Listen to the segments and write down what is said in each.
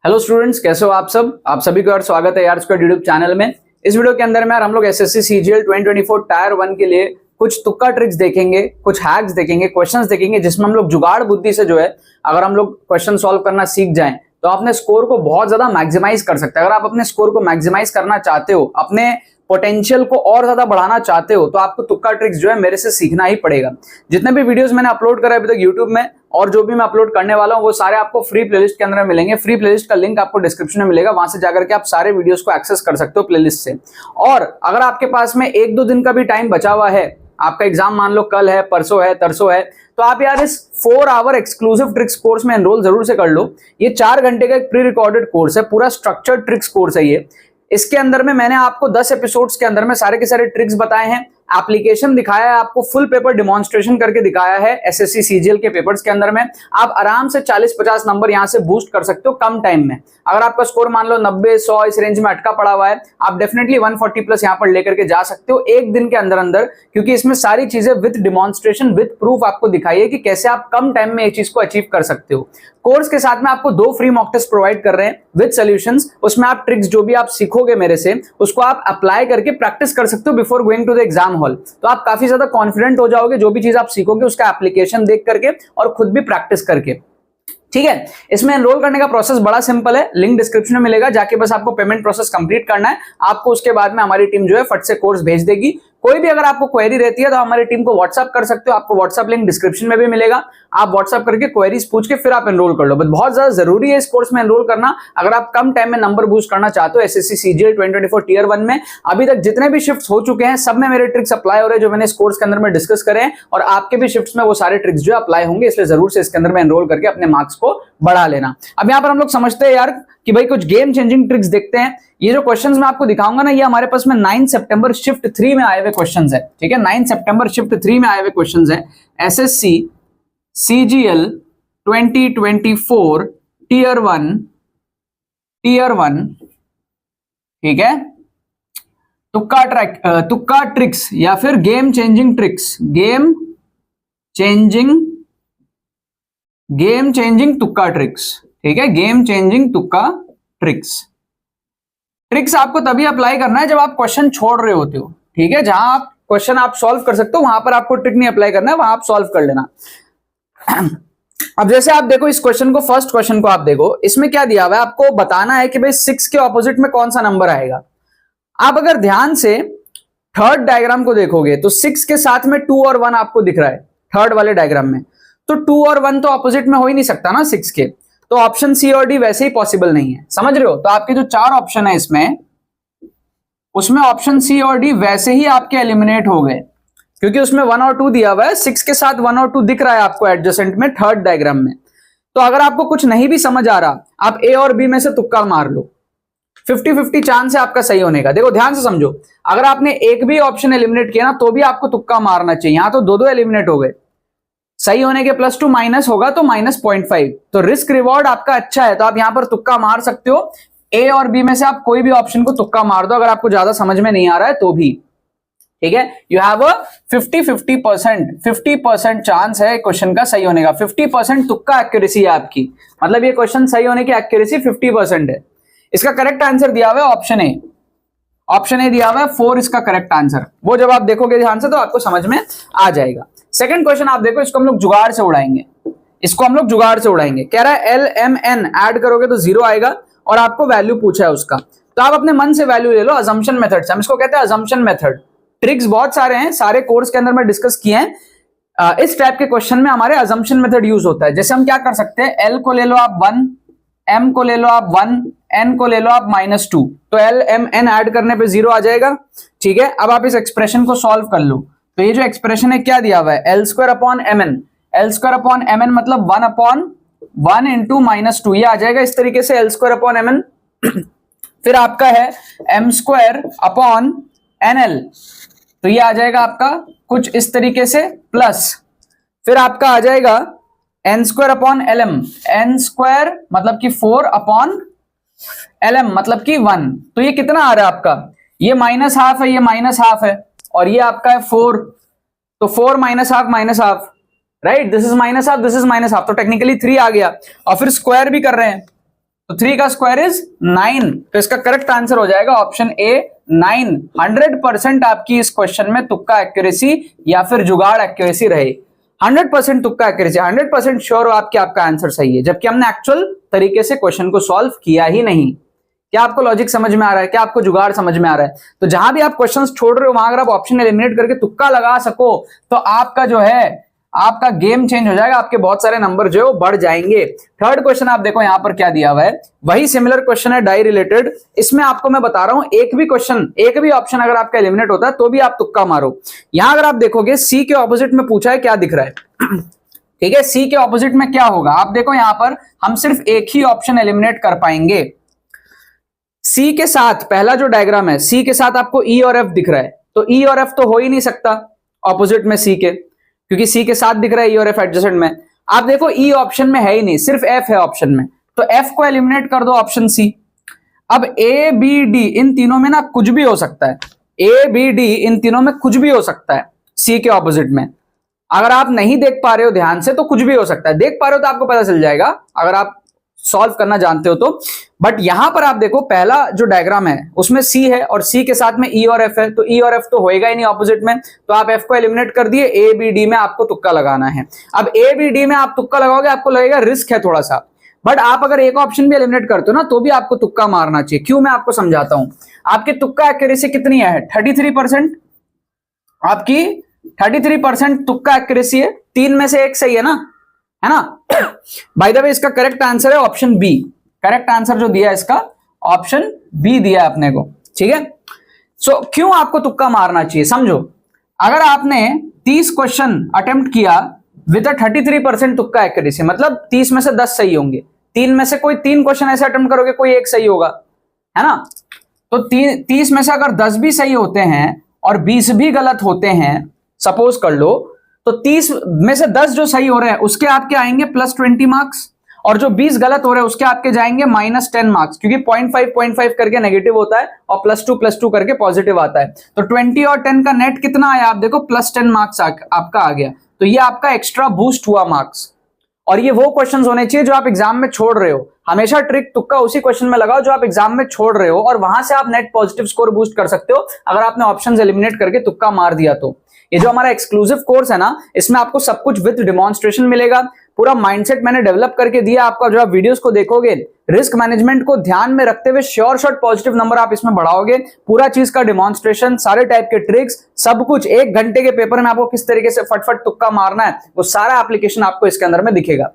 Hello students, कैसे हो आप सब। आप सभी का स्वागत है यार स्क्वाड यूट्यूब चैनल में। इस वीडियो के अंदर में यार हम लोग एसएससी सीजीएल 2024 टायर 1 के लिए कुछ तुक्का ट्रिक्स देखेंगे, कुछ हैक्स देखेंगे, क्वेश्चंस देखेंगे, जिसमें हम लोग जुगाड़ बुद्धि से जो है अगर हम लोग क्वेश्चन सॉल्व करना सीख जाएं तो अपने स्कोर को बहुत ज्यादा मैक्सिमाइज कर सकते हैं। अगर आप अपने स्कोर को मैक्सिमाइज करना चाहते हो, अपने पोटेंशियल को और ज्यादा बढ़ाना चाहते हो, तो आपको तुक्का ट्रिक्स जो है मेरे से सीखना ही पड़ेगा। जितने भी वीडियोस मैंने अपलोड करा अभी तक यूट्यूब में और जो भी मैं अपलोड करने वाला हूं वो सारे आपको फ्री प्लेलिस्ट के अंदर मिलेंगे। फ्री प्लेलिस्ट का लिंक आपको डिस्क्रिप्शन में मिलेगा, वहां से जाकर के आप सारे वीडियोस को एक्सेस कर सकते हो प्लेलिस्ट से। और अगर आपके पास में 1-2 दिन का भी टाइम बचा हुआ है, आपका एग्जाम मान लो कल है, परसों है, तरसों है, तो आप यार इस 4 आवर एक्सक्लूसिव ट्रिक्स कोर्स में एनरोल जरूर से कर लो। ये 4 घंटे का एक प्री रिकॉर्डेड कोर्स है, पूरा स्ट्रक्चर्ड ट्रिक्स कोर्स है ये। इसके अंदर में मैंने आपको 10 एपिसोड्स के अंदर में सारे के सारे ट्रिक्स बताए हैं, एप्लीकेशन दिखाया है, आपको फुल पेपर डिमॉन्स्ट्रेशन करके दिखाया है। एसएससी सीजीएल के पेपर्स के अंदर में आप आराम से 40-50 नंबर यहां से बूस्ट कर सकते हो कम टाइम में। अगर आपका स्कोर मान लो 90-100 इस रेंज में अटका पड़ा हुआ है, आप डेफिनेटली 140 प्लस यहां पर लेकर के जा सकते हो एक दिन के अंदर अंदर, क्योंकि इसमें सारी चीजें विद डिमॉन्स्ट्रेशन विद प्रूफ आपको दिखाई है कि कैसे आप कम टाइम में ये चीज को अचीव कर सकते हो। कोर्स के साथ में आपको 2 फ्री मॉक टेस्ट प्रोवाइड कर रहे हैं विद सॉल्यूशंस। उसमें आप ट्रिक्स जो भी आप सीखोगे मेरे से, उसको आप अप्लाई करके प्रैक्टिस कर सकते हो before going to the exam hall. तो आप काफी ज्यादा कॉन्फिडेंट हो जाओगे जो भी चीज आप सीखोगे उसका एप्लीकेशन देख करके और खुद भी प्रैक्टिस करके। ठीक है, इसमें एनरोल करने का प्रोसेस बड़ा सिंपल है, लिंक डिस्क्रिप्शन में मिलेगा, जाके बस आपको पेमेंट प्रोसेस कंप्लीट करना है। आपको उसके बाद में हमारी टीम जो है फट से कोर्स भेज देगी। कोई भी अगर आपको क्वेरी रहती है तो हमारी टीम को व्हाट्सअप कर सकते हो, आपको व्हाट्सअप लिंक डिस्क्रिप्शन में भी मिलेगा। आप व्हाट्सअप करके क्वेरीज पूछ के फिर आप एनरोल कर लो। बट बहुत ज्यादा जरूरी है इस कोर्स में एनरोल करना अगर आप कम टाइम में नंबर बूस्ट करना चाहते हो। एसएससी सीजीएल 2024 टीयर 1 में अभी तक जितने भी शिफ्ट्स हो चुके हैं सब में मेरे ट्रिक्स अप्लाई हो रहे हैं जो मैंने इस कोर्स के अंदर में डिस्कस करे हैं, और आपके भी शिफ्ट्स में वो सारे ट्रिक्स जो अप्लाई होंगे, इसलिए जरूर से इसके अंदर में एनरोल करके अपने मार्क्स को बढ़ा लेना। अब यहाँ पर हम लोग समझते हैं यार कि भाई कुछ गेम चेंजिंग ट्रिक्स देखते हैं। ये जो क्वेश्चंस मैं आपको दिखाऊंगा ना, ये हमारे पास में 9 सितंबर शिफ्ट 3 में आए हुए क्वेश्चंस है। ठीक है, 9 सितंबर शिफ्ट 3 में आए हुए क्वेश्चंस है। एसएससी सीजीएल 2024 टीयर 1 ठीक है, तुक्का ट्रिक्स या फिर game changing tricks, game changing तुक्का ट्रिक्स। ठीक है, गेम चेंजिंग तुक्का ट्रिक्स आपको तभी अप्लाई करना है जब आप क्वेश्चन छोड़ रहे होते हो। ठीक है, जहां आप क्वेश्चन आप सॉल्व कर सकते हो वहां पर आपको ट्रिक नहीं अप्लाई करना है, वहां आप सॉल्व कर लेना। अब जैसे आप देखो इस क्वेश्चन को, फर्स्ट क्वेश्चन को आप देखो, इसमें क्या दिया हुआ है, आपको बताना है कि भाई 6 के ऑपोजिट में कौन सा नंबर आएगा। आप अगर ध्यान से थर्ड डायग्राम को देखोगे तो 6 के साथ में 2 और 1 आपको दिख रहा है थर्ड वाले डायग्राम में, तो 2 और 1 तो ऑपोजिट में हो ही नहीं सकता ना 6 के, तो ऑप्शन सी और डी वैसे ही पॉसिबल नहीं है। समझ रहे हो? तो आपके जो 4 ऑप्शन है इसमें, उसमें ऑप्शन सी और डी वैसे ही आपके एलिमिनेट हो गए, क्योंकि उसमें 1 और 2 दिया हुआ है। 6 के साथ 1 और 2 दिख रहा है आपको एडजेसेंट में थर्ड डायग्राम में। तो अगर आपको कुछ नहीं भी समझ आ रहा, आप ए और बी में से तुक्का मार लो, 50-50 चांस है आपका सही होने का। देखो ध्यान से समझो, अगर आपने एक भी ऑप्शन एलिमिनेट किया ना तो भी आपको तुक्का मारना चाहिए। यहां तो 2 एलिमिनेट हो गए, सही होने के +2 माइनस होगा तो -0.5, तो रिस्क रिवॉर्ड आपका अच्छा है, तो आप यहां पर तुक्का मार सकते हो। ए और बी में से आप कोई भी ऑप्शन को तुक्का मार दो अगर आपको ज्यादा समझ में नहीं आ रहा है तो भी। ठीक है, यू हैव अ 50% चांस है क्वेश्चन का सही होने का। 50% तुक्का एक्यूरेसी है आपकी, मतलब ये क्वेश्चन सही होने की एक्यूरेसी 50% है। इसका करेक्ट आंसर दिया हुआ है ऑप्शन ए, दिया हुआ है 4 इसका करेक्ट आंसर। वो जब आप देखोगे ध्यान से तो आपको समझ में आ जाएगा। सेकंड क्वेश्चन आप देखो, इसको हम लोग जुगाड़ से उड़ाएंगे, कह रहा है LMN ऐड करोगे तो 0 आएगा और आपको वैल्यू पूछा है उसका, तो आप अपने मन से वैल्यू ले लो अजम्पशन मेथड से। हम इसको कहते हैं अजम्पशन मेथड। ट्रिक्स बहुत सारे हैं, सारे कोर्स के अंदर में डिस्कस किए हैं। इस टाइप के क्वेश्चन में हमारे अजम्पशन मेथड यूज होता है। जैसे हम क्या कर सकते हैं, L को ले लो आप 1, M को ले लो आप 1, N को ले लो आप -2, तो LMN ऐड करने पे 0 आ जाएगा। ठीक है, अब आप इस एक्सप्रेशन को सॉल्व कर लो। तो ये जो एक्सप्रेशन है क्या दिया हुआ है, L² अपॉन mn मतलब 1/1 इंटू -2, ये आ जाएगा इस तरीके से L² अपॉन mn। फिर आपका है m² अपॉन nl, तो ये आ जाएगा आपका कुछ इस तरीके से प्लस। फिर आपका आ जाएगा n² अपॉन lm, n² मतलब कि 4 अपॉन lm मतलब कि 1, तो ये कितना आ रहा है आपका, ये -½ है, ये -½ है, और ये आपका है 4, तो 4 -½ right, this is -½ this is -½ तो टेक्निकली 3 आ गया। और फिर स्क्वायर भी कर रहे हैं तो 3 का स्क्वायर इज 9। तो इसका करेक्ट आंसर हो जाएगा ऑप्शन ए 9। 100% आपकी इस क्वेश्चन में तुक्का एक्यूरेसी या फिर जुगाड़ एक्यूरेसी रहे। 100% तुक्का एक्यूरेसी, 100% श्योर हो आपकी आपका आंसर सही है, जबकि हमने एक्चुअल तरीके से क्वेश्चन को सॉल्व किया ही नहीं। क्या आपको लॉजिक समझ में आ रहा है? क्या आपको जुगाड़ समझ में आ रहा है? तो जहां भी आप क्वेश्चंस छोड़ रहे हो वहां अगर आप ऑप्शन एलिमिनेट करके तुक्का लगा सको तो आपका जो है आपका गेम चेंज हो जाएगा, आपके बहुत सारे नंबर जो है वो बढ़ जाएंगे। थर्ड क्वेश्चन आप देखो यहां पर क्या दिया हुआ है, वही सिमिलर क्वेश्चन है डाई रिलेटेड। इसमें आपको मैं बता रहा हूं एक भी क्वेश्चन, एक भी ऑप्शन अगर आपका एलिमिनेट होता है तो भी आप तुक्का मारो। यहां अगर आप देखोगे सी के ऑपोजिट में पूछा है, क्या दिख रहा है? ठीक है, सी के ऑपोजिट में क्या होगा आप देखो, यहां पर हम सिर्फ एक ही ऑप्शन एलिमिनेट कर पाएंगे। सी के साथ पहला जो डायग्राम है, सी के साथ आपको ई और एफ दिख रहा है, तो ई और एफ तो हो ही नहीं सकता ऑपोजिट में सी के, क्योंकि सी के साथ दिख रहा है ई और एफ एडजेसेंट में। आप देखो ई ऑप्शन में है ही नहीं, सिर्फ एफ है ऑप्शन में, तो एफ को एलिमिनेट कर दो ऑप्शन सी। अब ए बी डी इन तीनों में ना कुछ भी हो सकता है, ए बी डी इन तीनों में कुछ भी हो सकता है सी के ऑपोजिट में। अगर आप नहीं देख पा रहे हो ध्यान से तो कुछ भी हो सकता है, देख पा रहे हो तो आपको पता चल जाएगा अगर आप सॉल्व करना जानते हो तो। बट यहां पर आप देखो पहला जो डायग्राम है उसमें सी है और सी के साथ में ई और एफ है, तो ई और एफ तो होएगा ही नहीं ऑपोजिट में, तो आप एफ को एलिमिनेट कर दिए। ए बी डी में आपको तुक्का लगाना है। अब ए बी डी में आप तुक्का लगाओगे आपको लगेगा रिस्क है थोड़ा सा, बट आप अगर एक ऑप्शन भी एलिमिनेट करते हो ना तो भी आपको तुक्का मारना चाहिए। क्यों, मैं आपको समझाता हूं। आपकी तुक्का एक्यूरेसी कितनी है? 33%। आपकी 33% तुक्का एक्यूरेसी है, 3 में से 1 सही है ना? बाय द वे इसका करेक्ट आंसर है ऑप्शन बी। करेक्ट आंसर जो दिया है इसका ऑप्शन बी दिया है अपने को, ठीक है। सो क्यों आपको तुक्का मारना चाहिए समझो। अगर आपने 30 क्वेश्चन अटेम्प्ट किया विद 33% तुक्का एक्यूरेसी, मतलब 30 में से 10 सही होंगे, 3 में से कोई 3 क्वेश्चन ऐसे अटेम्प्ट करोगे कोई एक सही होगा, है ना? तो 30 में से अगर 10 भी सही होते हैं और 20 भी गलत होते हैं सपोज कर लो, तो 30 में से 10 जो सही हो रहे हैं उसके आपके आएंगे +20 मार्क्स, और जो 20 गलत हो रहे हैं उसके आपके जाएंगे -10 मार्क्स, क्योंकि 0.5 करके नेगेटिव होता है और +2 करके पॉजिटिव आता है। तो 20 और 10 का नेट कितना आया आप देखो, +10 मार्क्स आपका आ गया। तो ये आपका एक्स्ट्रा बूस्ट हुआ मार्क्स। और ये वो क्वेश्चंस होने चाहिए जो आप एग्जाम में छोड़ रहे हो। हमेशा ट्रिक तुक्का उसी क्वेश्चन में लगाओ जो आप एग्जाम में छोड़ रहे हो, और वहां से आप नेट पॉजिटिव स्कोर बूस्ट कर सकते हो अगर आपने ऑप्शंस एलिमिनेट करके तुक्का मार दिया तो। ये जो हमारा एक्सक्लूसिव कोर्स है ना, इसमें आपको सब कुछ विद डिमॉन्स्ट्रेशन मिलेगा। पूरा माइंडसेट मैंने डेवलप करके दिया आपका। जो आप वीडियोस को देखोगे रिस्क मैनेजमेंट को ध्यान में रखते हुए श्योर शॉट पॉजिटिव नंबर आप इसमें बढ़ाओगे। पूरा चीज का डिमॉन्स्ट्रेशन, सारे टाइप के ट्रिक्स, सब कुछ 1 घंटे के पेपर में आपको किस तरीके से फटफट तुक्का मारना है वो सारा एप्लीकेशन आपको इसके अंदर में दिखेगा।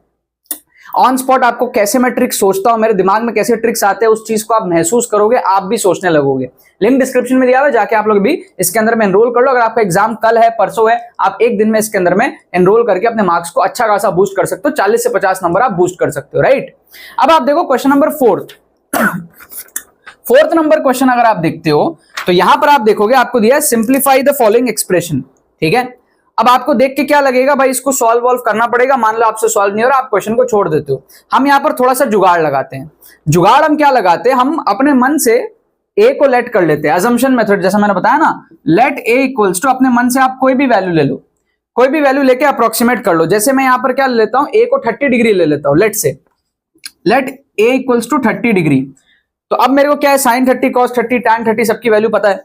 ऑन स्पॉट आपको कैसे मैं ट्रिक्स सोचता हूं, मेरे दिमाग में कैसे ट्रिक्स आते हैं, उस चीज को आप महसूस करोगे, आप भी सोचने लगोगे। लिंक डिस्क्रिप्शन में दिया हुआ है, जाके आप लोग भी इसके अंदर में एनरोल कर लो। अगर आपका एग्जाम कल है परसों है, आप 1 दिन में इसके अंदर में एनरोल करके अपने मार्क्स को अच्छा खासा बूस्ट कर सकते हो। 40 से 50 नंबर आप बूस्ट कर सकते हो, राइट। अब आप देखो question number 4th number question अगर आप देखते हो तो यहां पर आप देखोगे आपको दिया है सिंप्लीफाई द फॉलोइंग एक्सप्रेशन, ठीक है। अब आपको देख के क्या लगेगा, भाई इसको सॉल्व करना पड़ेगा। मान लो आपसे सॉल्व नहीं हो रहा, आप क्वेश्चन को छोड़ देते हो। हम यहां पर थोड़ा सा जुगाड़ लगाते हैं। जुगाड़ हम क्या लगाते हैं, हम अपने मन से ए को लेट कर लेते हैं। अजम्पशन मेथड जैसा मैंने बताया ना, लेट ए इक्वल्स टू, अपने मन से आप कोई भी वैल्यू ले लो, कोई भी वैल्यू लेके अप्रोक्सीमेट कर लो। जैसे मैं यहां पर क्या ले लेता हूं, ए को 30 डिग्री ले लेता हूं, लेट से let a equals to 30 degree. तो अब मेरे को क्या है, sin 30 cos 30 tan 30 सबकी वैल्यू पता है।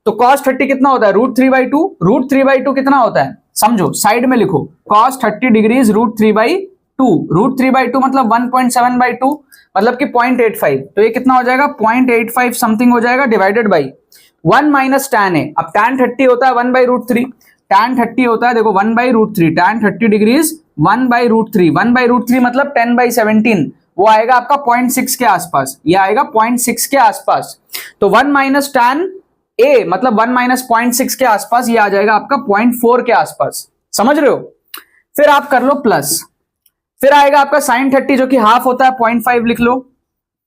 तो cos 30 कितना होता है, √3/2। √3/2 कितना होता है समझो, साइड में लिखो, cos 30 डिग्री √3/2। √3/2 मतलब 1.7/2, मतलब कि 0.85। तो ये कितना हो जाएगा, 0.85 समथिंग हो जाएगा, डिवाइडेड बाई 1 माइनस tan है। अब tan 30 होता है 1/√3, tan 30 होता है देखो 1/√3, tan 30 डिग्री 1/√3, 1/√3 मतलब 10/17, वो आएगा आपका 0.6 के आसपास, ये आएगा 0.6 के आसपास। तो 1 माइनस tan ए मतलब 1 माइनस 0.6 के आसपास, ये आ जाएगा आपका 0.4 के आसपास, समझ रहे हो। फिर आप कर लो प्लस, फिर आएगा आपका sin 30 जो कि हाफ होता है 0.5 लिख लो,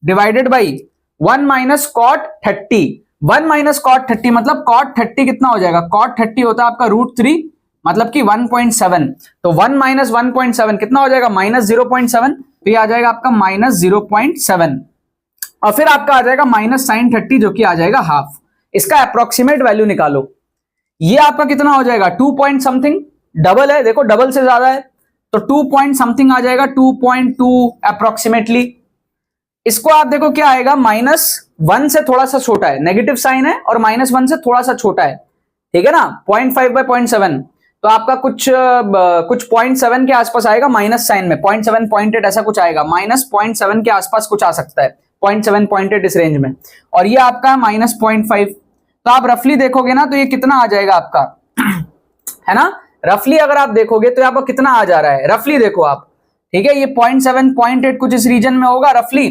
divided by 1 minus cot 30। 1 minus cot 30 मतलब cot 30 कितना हो जाएगा, cot 30 होता है आपका √3 मतलब कि 1.7। तो 1 माइनस 1.7 कितना हो जाएगा, -0.7। तो ये आ जाएगा आपका -0.7, और फिर आपका आ जाएगा माइनस sin 30 जो कि आ जाएगा हाफ। इसका अप्रोक्सीमेट वैल्यू निकालो, ये आपका कितना हो जाएगा, 2 पॉइंट समथिंग, डबल है देखो, डबल से ज्यादा है तो 2 पॉइंट समथिंग आ जाएगा, 2.2 अप्रोक्सीमेटली। इसको आप देखो क्या आएगा, -1 से थोड़ा सा छोटा है, नेगेटिव साइन है और -1 से थोड़ा सा छोटा है, ठीक है ना, 0.5 बाय 0.7, तो आपका कुछ 0.7 के आसपास आएगा माइनस साइन में, 0.7 0.8 ऐसा कुछ आएगा, -0.7 के आसपास कुछ आ सकता है, 0.7 0.8 इस रेंज में, और ये आपका -0.5, तो आप रफली देखोगे ना तो ये कितना आ जाएगा आपका है ना, रफली अगर आप देखोगे तो आपको कितना आ जा रहा है, रफली देखो आप, ठीक है, ये 0.7 0.8 कुछ इस रीजन में होगा, रफली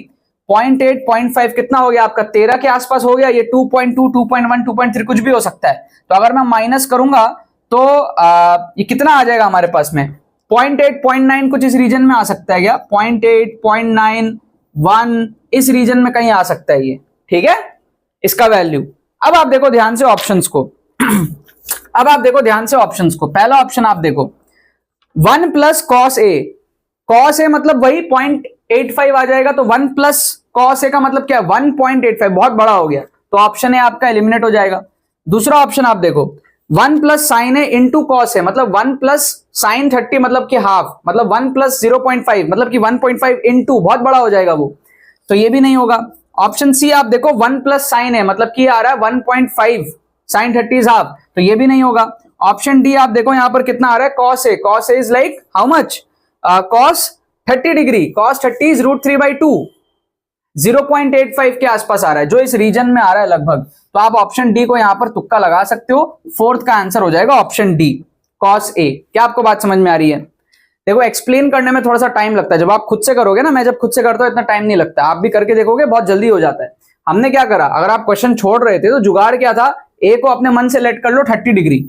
0.8 0.5 कितना हो गया आपका 13 के आसपास हो गया, ये 2.2 2.1 2.3 कुछ भी हो सकता है, तो अगर मैं माइनस करूंगा तो ये कितना आ जाएगा हमारे पास में 0.8 0.9 कुछ इस रीजन में आ सकता है क्या, 0.8 0.9 1 इस रीजन में कहीं आ सकता है ये, ठीक है, इसका वैल्यू। अब आप देखो ध्यान से ऑप्शंस को अब आप देखो ध्यान से ऑप्शंस को, पहला ऑप्शन आप देखो 1 प्लस कॉस ए मतलब वही 0.85 आ जाएगा, तो 1 प्लस कॉस ए का मतलब क्या है 1.85, बहुत बड़ा हो गया, तो ऑप्शन ए आपका एलिमिनेट हो जाएगा। दूसरा ऑप्शन आप देखो 1 plus sign A into cos A, मतलब 1 प्लस साइन 30 मतलब कि हाफ, मतलब 1 प्लस 0.5 मतलब कि 1.5 इंटू, बहुत बड़ा हो जाएगा वो, तो ये भी नहीं होगा। ऑप्शन सी आप देखो 1 प्लस साइन ए मतलब कि आ रहा है 1.5 साइन 30 इज हाफ, तो ये भी नहीं होगा। ऑप्शन डी आप देखो यहां पर कितना आ रहा है cos A is like how much, cos 30 degree, cos 30 is √3/2, 0.85 के आसपास आ रहा है, जो इस रीजन में आ रहा है लगभग, तो आप ऑप्शन डी को यहां पर तुक्का लगा सकते हो, फोर्थ का आंसर हो जाएगा ऑप्शन डी कॉस ए। क्या आपको बात समझ में आ रही है? देखो एक्सप्लेन करने में थोड़ा सा टाइम लगता है, जब आप खुद से करोगे ना, मैं जब खुद से करता हूं इतना टाइम नहीं लगता, आप भी करके देखोगे बहुत जल्दी हो जाता है। हमने क्या करा, अगर आप क्वेश्चन छोड़ रहे थे तो जुगाड़ क्या था, ए को अपने मन से लेट कर लो 30 डिग्री,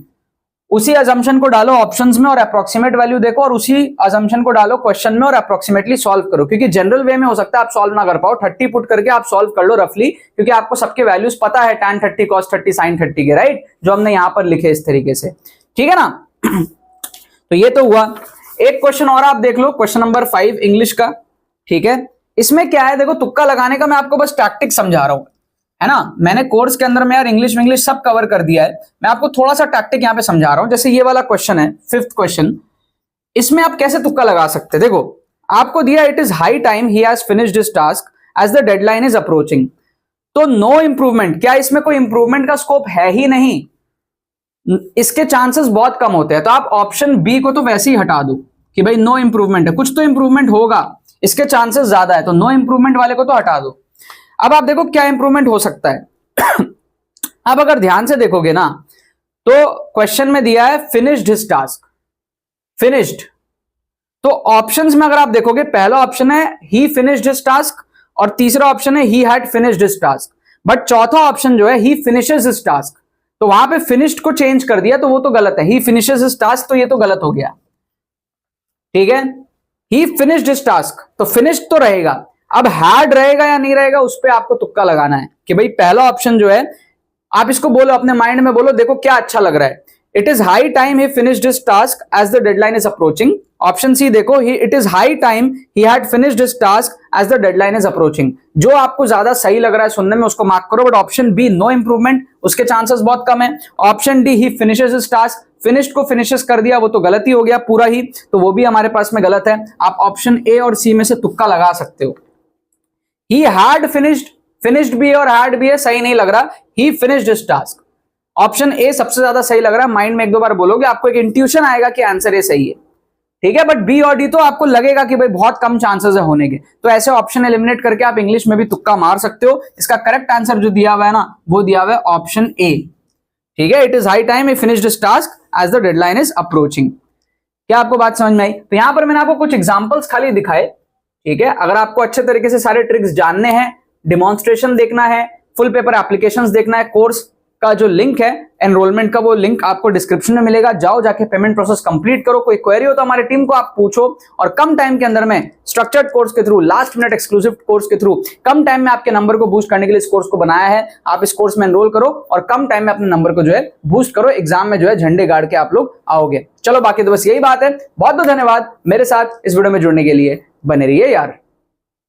उसी अजम्पशन को डालो ऑप्शंस में और अप्रोक्सीमेट वैल्यू देखो, और उसी अजम्पशन को डालो क्वेश्चन में और अप्रोक्सीमेटली सॉल्व करो, क्योंकि जनरल वे में हो सकता है आप सॉल्व ना कर पाओ, 30 पुट करके आप सॉल्व कर लो रफली, क्योंकि आपको सबके वैल्यूज पता है, tan 30 cos 30 sin 30 के, राइट, जो हमने यहां पर लिखे इस तरीके से, ठीक है ना। तो ये तो हुआ। एक क्वेश्चन और आप देख लो, क्वेश्चन नंबर 5 इंग्लिश का, ठीक है, इसमें क्या है देखो, तुक्का लगाने का मैं आपको बस टैक्टिक समझा रहा हूं, है ना, मैंने कोर्स के अंदर में यार इंग्लिश सब कवर कर दिया है, मैं आपको थोड़ा सा टैक्टिक यहां पे समझा रहा हूं। जैसे ये वाला क्वेश्चन है 5th क्वेश्चन, इसमें आप कैसे तुक्का लगा सकते हैं, देखो आपको दिया it is high time he has finished his task as the deadline is approaching, तो नो इंप्रूवमेंट, क्या इसमें कोई इंप्रूवमेंट का स्कोप है ही नहीं, इसके चांसेस बहुत कम होते हैं, तो आप ऑप्शन बी को तो वैसे ही हटा दो कि भाई नो इंप्रूवमेंट है, कुछ तो इंप्रूवमेंट होगा, इसके चांसेस ज्यादा है, तो नो इंप्रूवमेंट वाले को तो हटा दो। अब आप देखो क्या इंप्रूवमेंट हो सकता है अब अगर ध्यान से देखोगे ना तो क्वेश्चन में दिया है फिनिश्ड हिज टास्क, फिनिश्ड, तो ऑप्शंस में अगर आप देखोगे पहला ऑप्शन है ही फिनिश्ड हिज टास्क और तीसरा ऑप्शन है ही had finished his task, but चौथा ऑप्शन जो है ही फिनिशेस हिज टास्क, तो वहां पे फिनिश्ड को चेंज कर दिया, तो वो तो गलत है, ही फिनिशेस हिज टास्क, तो ये तो गलत हो गया, ठीक है, ही फिनिश्ड हिज टास्क, तो फिनिश्ड तो रहेगा, अब हैड रहेगा या नहीं रहेगा उस पर आपको तुक्का लगाना है कि भाई पहला ऑप्शन जो है, आप इसको बोलो अपने माइंड में, बोलो देखो क्या अच्छा लग रहा है, it is high time he finished his task as the deadline is approaching. Option C देखो, it is high time he had finished his task as the deadline is approaching, जो आपको ज्यादा सही लग रहा है सुनने में उसको मार्क करो, but option B no improvement, उसके चांसेस बहुत कम है। Option D he finishes his task, finished को फिनिशेस कर दिया, वो तो गलत ही हो गया पूरा ही, तो वो भी हमारे पास में गलत है। आप ऑप्शन ए और सी में से तुक्का लगा सकते हो। ही हैड फिनिश्ड भी है और हैड भी है, सही नहीं लग रहा, ही finished his task, option A सबसे ज्यादा सही लग रहा है, माइंड में एक दो बार बोलोगे आपको एक इंट्यूशन आएगा कि आंसर ए सही है, ठीक है, बट बी और डी तो आपको लगेगा कि भाई बहुत कम चांसेस है होने के, तो ऐसे ऑप्शन एलिमिनेट करके आप इंग्लिश में भी तुक्का मार सकते हो। इसका करेक्ट आंसर जो दिया हुआ है ना, वो दिया हुआ है ऑप्शन ए, ठीक है, it is high time he finished his task as the deadline is approaching. क्या आपको बात समझ में आई? तो यहां पर मैंने आपको कुछ एग्जांपल्स खाली दिखाए, ठीक है, अगर आपको अच्छे तरीके से सारे ट्रिक्स जानने हैं, डिमॉन्स्ट्रेशन देखना है, फुल पेपर एप्लीकेशंस देखना है, कोर्स का जो लिंक है एनरोलमेंट का, वो लिंक आपको डिस्क्रिप्शन में मिलेगा, जाओ जाके पेमेंट प्रोसेस कंप्लीट करो। कोई क्वेरी हो तो हमारी टीम को आप पूछो, और कम टाइम के अंदर में स्ट्रक्चर्ड कोर्स के through, last minute exclusive course के थ्रू कम टाइम में आपके नंबर को बूस्ट करने के लिए इस कोर्स को बनाया है। आप इस कोर्स में एनरोल करो और कम टाइम में अपने नंबर को जो है बूस्ट करो, एग्जाम में जो है झंडे गाड़ के आप लोग आओगे। चलो बाकी तो बस यही बात है, बहुत बहुत धन्यवाद मेरे साथ इस वीडियो में जुड़ने के लिए, बने रहिए यार।